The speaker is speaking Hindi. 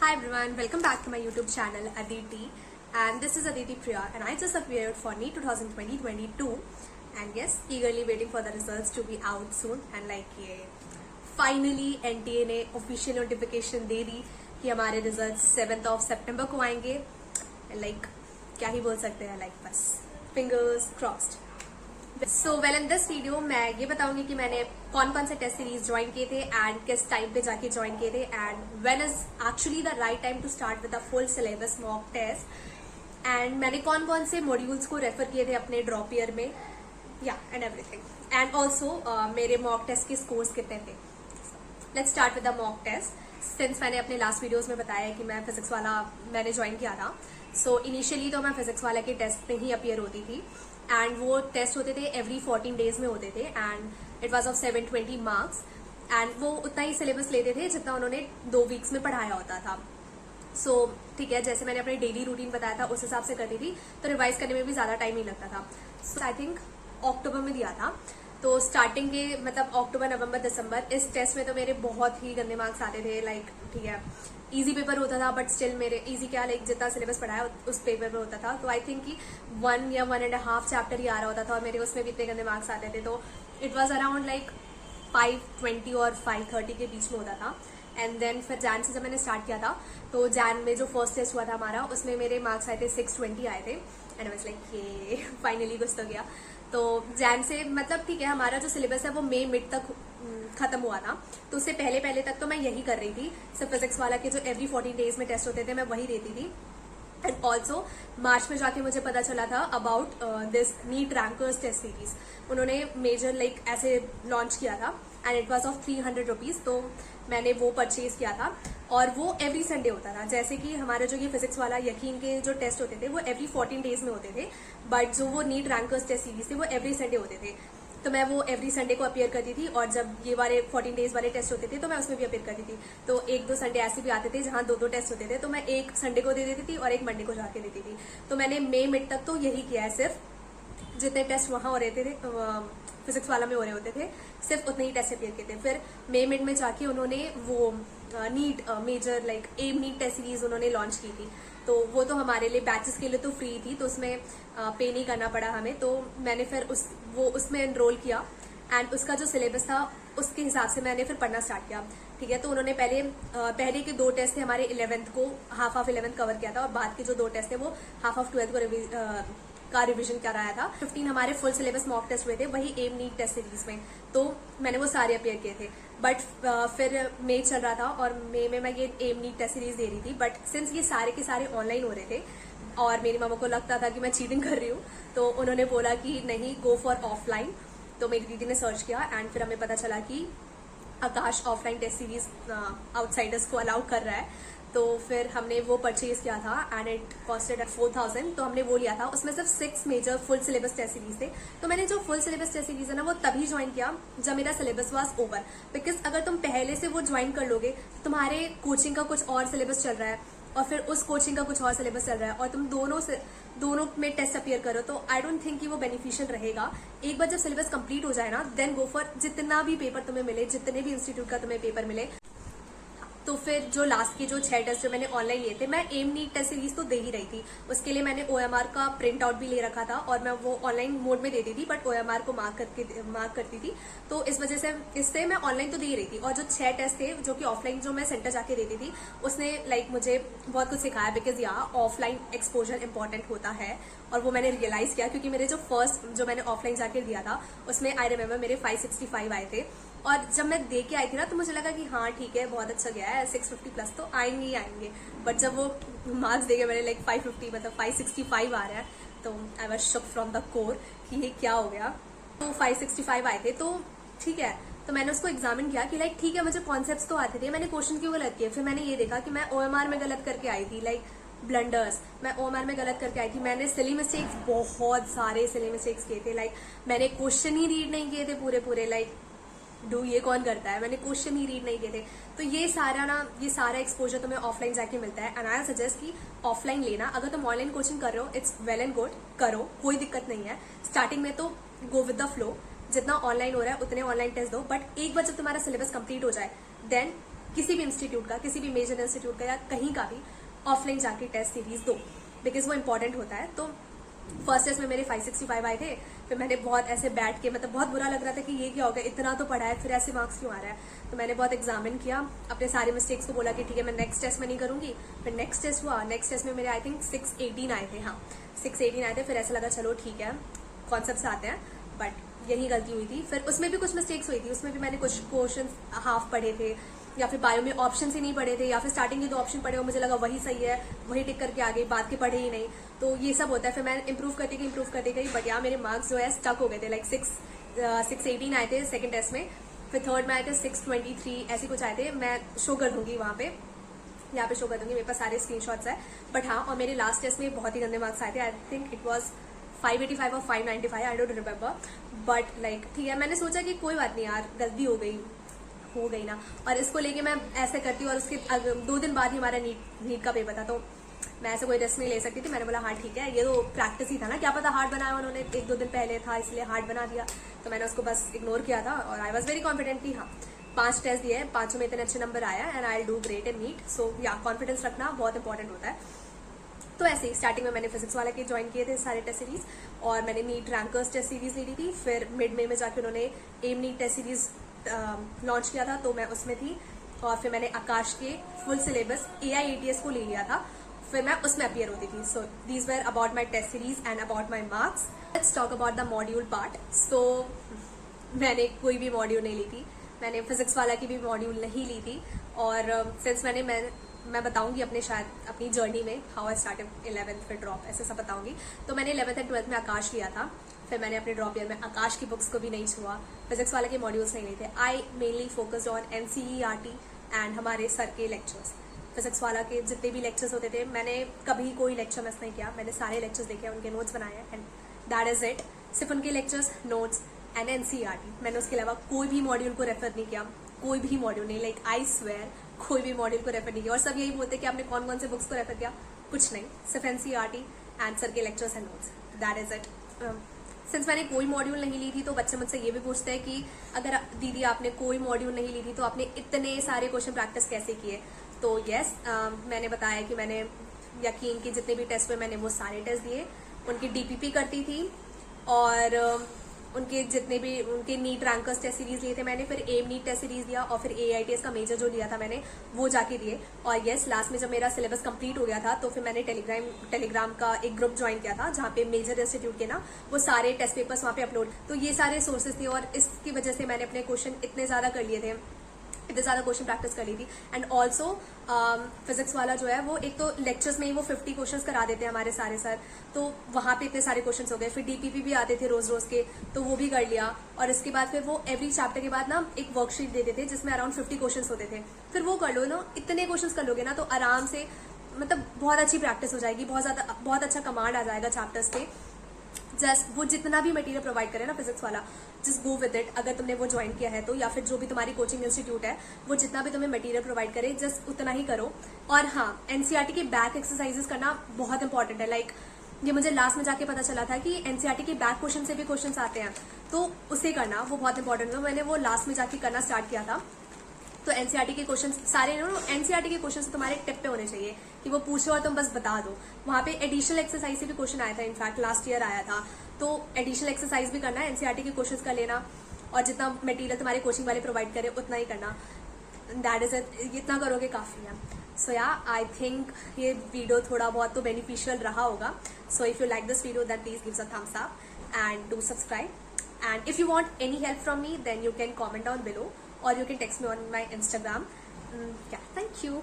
Hi everyone, welcome back to my YouTube channel Aditi, and this is Aditi Priya, and I just appeared for NEET 2020-22 and yes, eagerly waiting for the results to be out soon. And ये finally NTA ने official notification दे दी कि हमारे results 7th of September को आएंगे. क्या ही बोल सकते हैं, बस fingers crossed. So well, in this video मैं ये बताऊंगी कि मैंने कौन कौन से टेस्ट सीरीज ज्वाइन किए थे एंड किस टाइम पे जाके ज्वाइन किए थे and when is actually the right time to start with the full syllabus mock test and मैंने कौन कौन से मॉड्यूल्स को रेफर किए थे अपने ड्रॉप ईयर में एंड एवरीथिंग एंड ऑल्सो मेरे मॉक टेस्ट के स्कोर्स कितने थे. Let's start with the mock test. Since मैंने अपने लास्ट वीडियोज में बताया कि मैं फिजिक्स वाला मैंने ज्वाइन किया था, सो इनिशियली तो मैं फिजिक्स वाला के टेस्ट में ही अपीयर होती थी एंड वो टेस्ट होते थे एवरी 14 डेज में होते थे and it was of 720 marks and वो उतना ही सिलेबस लेते थे जितना उन्होंने 2 वीक्स में पढ़ाया होता था. सो ठीक है, जैसे मैंने अपने डेली रूटीन बताया था उस हिसाब से करती थी तो रिवाइज करने में भी ज्यादा टाइम नहीं लगता था. सो आई थिंक अक्टूबर में दिया था, तो स्टार्टिंग के मतलब अक्टूबर नवंबर दिसंबर इस टेस्ट में तो मेरे बहुत ही गंदे मार्क्स आते थे. ठीक है, इजी पेपर होता था बट स्टिल मेरे इजी क्या जितना सिलेबस पढ़ाया उस पेपर में होता था. तो आई थिंक कि 1 या 1.5 चैप्टर ही आ रहा होता था और मेरे उसमें भी इतने गंदे मार्क्स आते थे. तो इट वॉज अराउंड 520 और 530 के बीच में होता था. एंड देन फिर जैन से जब मैंने स्टार्ट किया था तो जैन में जो फर्स्ट टेस्ट हुआ था हमारा उसमें मेरे मार्क्स आए थे 620 आए थे एंड आई वाज ये फाइनली कुछ तो गया. तो जैन से मतलब ठीक है, हमारा जो सिलेबस है वो मई मिड तक खत्म हुआ था, तो उससे पहले तक तो मैं यही कर रही थी. सिर्फ फिजिक्स वाला के जो एवरी 14 डेज में टेस्ट होते थे मैं वही देती थी. एंड ऑल्सो मार्च में जाके मुझे पता चला था about this NEET rankers test series. उन्होंने मेजर ऐसे लॉन्च किया था and it was of 300 rupees. तो मैंने वो परचेज किया था और वो एवरी संडे होता था. जैसे कि हमारे जो ये फिजिक्स वाला यकीन के जो टेस्ट होते थे वो एवरी 14 डेज में होते थे, बट जो वो नीट रैंकर्स टेस्ट सीरीज थे वो एवरी संडे होते थे. तो मैं वो एवरी संडे को अपीयर करती थी और जब ये वाले 14 डेज वाले टेस्ट होते थे तो मैं उसमें भी अपीयर करती थी. तो 1-2 संडे ऐसे भी आते थे जहां 2-2 टेस्ट होते थे, तो मैं एक संडे को दे देती थी और एक मंडे को जाके देती थी. तो मैंने मई मिड तक तो यही किया है. सिर्फ जितने टेस्ट वहां हो रहे थे फिजिक्स वाला में हो रहे होते थे सिर्फ उतने ही टेस्ट अपीयर किए थे. फिर मई मिड में जाके उन्होंने वो NEET major M NEET test series उन्होंने लॉन्च की थी. तो वो तो हमारे लिए बैचेस के लिए तो फ्री थी, तो उसमें पे नहीं करना पड़ा हमें. तो मैंने फिर उसमें एनरोल किया एंड उसका जो सिलेबस था उसके हिसाब से मैंने फिर पढ़ना स्टार्ट किया. ठीक है, तो उन्होंने पहले के 2 टेस्ट थे हमारे 11th को हाफ ऑफ 11th कवर किया था और बाद के जो 2 टेस्ट थे वो हाफ ऑफ 12th को का रिवीजन कराया था. 15 हमारे फुल सिलेबस मॉक टेस्ट हुए थे वही एम नीट टेस्ट सीरीज में, तो मैंने वो सारे अपीयर किए थे. बट फिर मई चल रहा था और मई में मैं ये एम नीट टेस्ट सीरीज दे रही थी. बट सिंस ये सारे के सारे ऑनलाइन हो रहे थे और मेरी मामा को लगता था कि मैं चीटिंग कर रही हूँ, तो उन्होंने बोला कि नहीं, गो फॉर ऑफलाइन. तो मेरी दीदी ने सर्च किया एंड फिर हमें पता चला कि आकाश ऑफलाइन टेस्ट सीरीज आउटसाइडर्स को अलाउ कर रहा है. तो फिर हमने वो परचेज किया था एंड इट कॉस्टेड एट 4000. तो हमने वो लिया था. उसमें सिर्फ 6 major full syllabus test series थे. तो मैंने जो फुल सिलेबस टेस्ट सीरीज है ना वो तभी ज्वाइन किया जब मेरा सिलेबस वाज ओवर. बिकॉज अगर तुम पहले से वो ज्वाइन कर लोगे, तुम्हारे कोचिंग का कुछ और सिलेबस चल रहा है और फिर उस कोचिंग का कुछ और सिलेबस चल रहा है और तुम दोनों में टेस्ट अपीयर करो, तो आई डोंट थिंक कि वो बेनिफिशियल रहेगा. एक बार जब सिलेबस कंप्लीट हो जाए ना, देन गो फॉर जितना भी पेपर तुम्हें मिले, जितने भी इंस्टीट्यूट का तुम्हें पेपर मिले. तो फिर जो लास्ट के जो 6 टेस्ट जो मैंने ऑनलाइन लिए थे, मैं एम नीट टेस्ट सीरीज तो दे ही रही थी. उसके लिए मैंने OMR का प्रिंट आउट भी ले रखा था और मैं वो ऑनलाइन मोड में देती थी बट OMR को मार्क करती थी. तो इस वजह से इससे मैं ऑनलाइन तो दे ही रही थी. और जो 6 टेस्ट थे जो कि ऑफलाइन जो मैं सेंटर जाके देती थी उसने मुझे बहुत कुछ सिखाया. बिकॉज ऑफलाइन एक्सपोजर इंपॉर्टेंट होता है और वो मैंने रियलाइज किया, क्योंकि मेरे जो फर्स्ट जो मैंने ऑफलाइन जाके दिया था उसमें आई रिमेम्बर मेरे 565 आए थे. और जब मैं दे के आई थी ना तो मुझे लगा कि हाँ ठीक है, बहुत अच्छा गया है, 650 प्लस तो आएंगे ही आएंगे. बट जब वो मार्क्स देखे मेरे 550 मतलब 565 आ रहा है, तो I was shock from the core कि ये क्या हो गया. तो 565 आए थे, तो ठीक है. तो मैंने उसको एग्जामिन किया कि ठीक है, मुझे कॉन्सेप्ट्स तो आते थे, मैंने क्वेश्चन क्यों गलत किए. फिर मैंने ये देखा कि मैं OMR में गलत करके आई थी. ब्लंडर्स मैं OMR में गलत करके आई थी. मैंने सिली मिस्टेक्स, बहुत सारे सिली मिस्टेक्स किए थे. मैंने क्वेश्चन ही रीड नहीं किए थे पूरे. ये कौन करता है, मैंने क्वेश्चन ही रीड नहीं किए थे. तो ये सारा एक्सपोजर तुम्हें ऑफलाइन जाके मिलता है. एंड आई सजेस्ट कि ऑफलाइन लेना. अगर तुम ऑनलाइन कोचिंग कर रहे हो, इट्स वेल एंड गुड, करो, कोई दिक्कत नहीं है. स्टार्टिंग में तो गो विद द फ्लो, जितना ऑनलाइन हो रहा है उतने ऑनलाइन टेस्ट दो. बट एक बार जब तुम्हारा सिलेबस कंप्लीट हो जाए, देन किसी भी इंस्टीट्यूट का, किसी भी मेजर इंस्टीट्यूट का या कहीं का भी ऑफलाइन जाके टेस्ट सीरीज दो, बिकॉज वो इंपॉर्टेंट होता है। तो फर्स्ट टेस्ट में मेरे 565 आए थे। फिर मैंने बहुत ऐसे बैठ के, मतलब बहुत बुरा लग रहा था कि ये क्या हो गया, इतना तो पढ़ा है फिर ऐसे मार्क्स क्यों आ रहा है। तो मैंने बहुत एग्जामिन किया, अपने सारे मिस्टेक्स को बोला कि ठीक है मैं नेक्स्ट टेस्ट में नहीं करूंगी। फिर नेक्स्ट टेस्ट हुआ, नेक्स्ट टेस्ट में मेरे आई थिंक 618 आए थे। हाँ 618 आए थे। फिर ऐसा लगा चलो ठीक है कॉन्सेप्ट्स आते हैं, बट यही गलती हुई थी। फिर उसमें भी कुछ मिस्टेक्स हुई थी, उसमें भी मैंने कुछ क्वेश्चन हाफ पढ़े थे, या फिर बायो में ऑप्शन ही नहीं पढ़े थे, या फिर स्टार्टिंग के 2 ऑप्शन पढ़े और मुझे लगा वही सही है, वही टिक करके आ गई, बाद के पढ़े ही नहीं। तो ये सब होता है। फिर मैं इंप्रूव करती गई, बट यहाँ मेरे मार्क्स जो है स्टक हो गए थे। लाइक 618 आए थे सेकंड टेस्ट में, फिर थर्ड में आए थे 623 ऐसे कुछ आए थे। मैं शो कर दूंगी वहां पे, यहाँ पे शो कर दूंगी, मेरे पास सारे स्क्रीनशॉट्स है। बट हाँ, और मेरे लास्ट टेस्ट में बहुत ही गंदे मार्क्स आए थे। आई थिंक इट वॉज 585 और 595, I don't remember. But like ठीक है, मैंने सोचा कि कोई बात नहीं यार, गलती हो गई ना, और इसको लेके मैं ऐसे करती हूँ। और उसके 2 दिन बाद ही हमारा नीट का पेपर था, तो मैं ऐसे कोई रिस्क नहीं ले सकती थी। मैंने बोला हाँ ठीक है, ये तो प्रैक्टिस ही था ना, क्या पता हार्ड बनाया उन्होंने, 1-2 दिन पहले था इसलिए हार्ड बना दिया। तो मैंने उसको बस इग्नोर किया था, और आई वॉज वेरी कॉन्फिडेंट कि हाँ 5 टेस्ट दिए, 5 में इतने अच्छे नंबर आया, and I do great in NEET. So yeah confidence रखना बहुत इंपॉर्टेंट होता है। तो ऐसे ही स्टार्टिंग में मैंने फिजिक्स वाला के ज्वाइन किए थे सारे टेस्ट सीरीज, और मैंने नीट रैंकर्स टेस्ट सीरीज ले ली थी। फिर मिड में जाके उन्होंने M NEET test series launch किया था, तो मैं उसमें थी। और फिर मैंने आकाश के फुल सिलेबस AIATS को ले लिया था, फिर मैं उसमें अपीयर होती थी। So these were about my test series and about my marks. Let's talk about the module part. So मैंने कोई भी मॉड्यूल नहीं ली थी, मैंने फिजिक्स वाला की भी मॉड्यूल नहीं ली थी। और सिंस मैं बताऊंगी अपने शायद अपनी जर्नी में हाउ आई स्टार्टेड 11th फिर ड्रॉप, ऐसे सब बताऊंगी। तो मैंने 11th एंड 12th में आकाश लिया था, फिर मैंने अपने ड्रॉप ईयर में आकाश की बुक्स को भी नहीं छुआ, फिजिक्स वाले के मॉड्यूल्स नहीं लिए थे। I mainly focused on NCERT and हमारे सर के लेक्चर्स। फिजिक्स वाला के जितने भी लेक्चर्स होते थे, मैंने कभी कोई लेक्चर मिस नहीं किया, मैंने सारे लेक्चर्स देखे, उनके नोट्स बनाए हैं, एंड दैट इज इट। सिर्फ उनके लेक्चर्स, नोट्स एंड NCERT। मैंने उसके अलावा कोई भी मॉड्यूल को रेफर नहीं किया, कोई भी मॉड्यूल नहीं, लाइक आई स्वेयर कोई भी मॉड्यूल को रेफर नहीं किया। और सब यही बोलते कि आपने कौन कौन से बुक्स को रेफर किया, कुछ नहीं, सिर्फ NCERT एंड सर के lectures and notes, that is it. Since मैंने कोई मॉड्यूल नहीं ली थी, तो बच्चे मुझसे ये भी पूछते हैं कि अगर दीदी आपने कोई मॉड्यूल नहीं ली थी तो आपने इतने सारे क्वेश्चन प्रैक्टिस कैसे किए। तो यस, मैंने बताया कि मैंने यकीन के जितने भी टेस्ट हुए मैंने वो सारे टेस्ट दिए, उनकी DPP करती थी, और उनके जितने भी उनके नीट रैंकर्स टेस्ट सीरीज लिए थे मैंने, फिर एम नीट टेस्ट सीरीज दिया, और फिर AITS का मेजर जो लिया था मैंने वो जाके दिए। और यस, लास्ट में जब मेरा सिलेबस कंप्लीट हो गया था, तो फिर मैंने टेलीग्राम का एक ग्रुप ज्वाइन किया था, जहाँ पे मेजर इंस्टीट्यूट के ना वो सारे टेस्ट पेपर्स वहाँ पे अपलोड, तो ये सारे सोर्सेज थे, और इसकी वजह से मैंने अपने क्वेश्चन इतने ज्यादा कर लिए थे, इतने ज्यादा क्वेश्चन प्रैक्टिस कर ली थी। एंड ऑल्सो फिजिक्स वाला जो है वो एक तो लेक्चर्स में ही वो 50 क्वेश्चंस करा देते हैं हमारे सारे सर, तो वहां पे इतने सारे क्वेश्चंस हो गए। फिर DPP भी आते थे रोज के, तो वो भी कर लिया। और इसके बाद फिर वो एवरी चैप्टर के बाद ना एक वर्कशीट देते थे जिसमें अराउंड 50 क्वेश्चंस होते थे, फिर वो कर लो ना, इतने क्वेश्चंस कर लोगे ना तो आराम से मतलब बहुत अच्छी प्रैक्टिस हो जाएगी, बहुत अच्छा कमांड आ जाएगा चैप्टर्स पे। जस्ट वो जितना भी मटेरियल प्रोवाइड करे ना फिजिक्स वाला, जस्ट गो विद इट। अगर तुमने वो ज्वाइन किया है तो, या फिर जो भी तुम्हारी कोचिंग इंस्टीट्यूट है वो जितना भी तुम्हें मटेरियल प्रोवाइड करे, जस्ट उतना ही करो। और हाँ, NCERT के बैक एक्सरसाइजेस करना बहुत इंपॉर्टेंट है। लाइक ये मुझे लास्ट में जाके पता चला था कि NCERT के बैक क्वेश्चन से भी क्वेश्चन आते हैं, तो उसे करना वो बहुत इंपॉर्टेंट है। मैंने वो लास्ट में जाके करना स्टार्ट किया था। तो NCERT के क्वेश्चन सारे NCERT के क्वेश्चन तुम्हारे टिप पे होने चाहिए कि वो पूछे और तुम बस बता दो। वहां पे एडिशनल एक्सरसाइज से भी क्वेश्चन आया था, इनफैक्ट लास्ट ईयर आया था। तो एडिशनल एक्सरसाइज भी करना है, NCERT के क्वेश्चन का लेना, और जितना मटेरियल तुम्हारे कोचिंग वाले प्रोवाइड करे उतना ही करना। दैट इज इट, इतना करोगे काफी है। सो या आई थिंक ये वीडियो थोड़ा बहुत तो बेनिफिशियल रहा होगा। So if you like this video then please give a thumbs up and do subscribe, and if you want any help from me then you can comment down below, or you can text me on my Instagram. Yeah, thank you.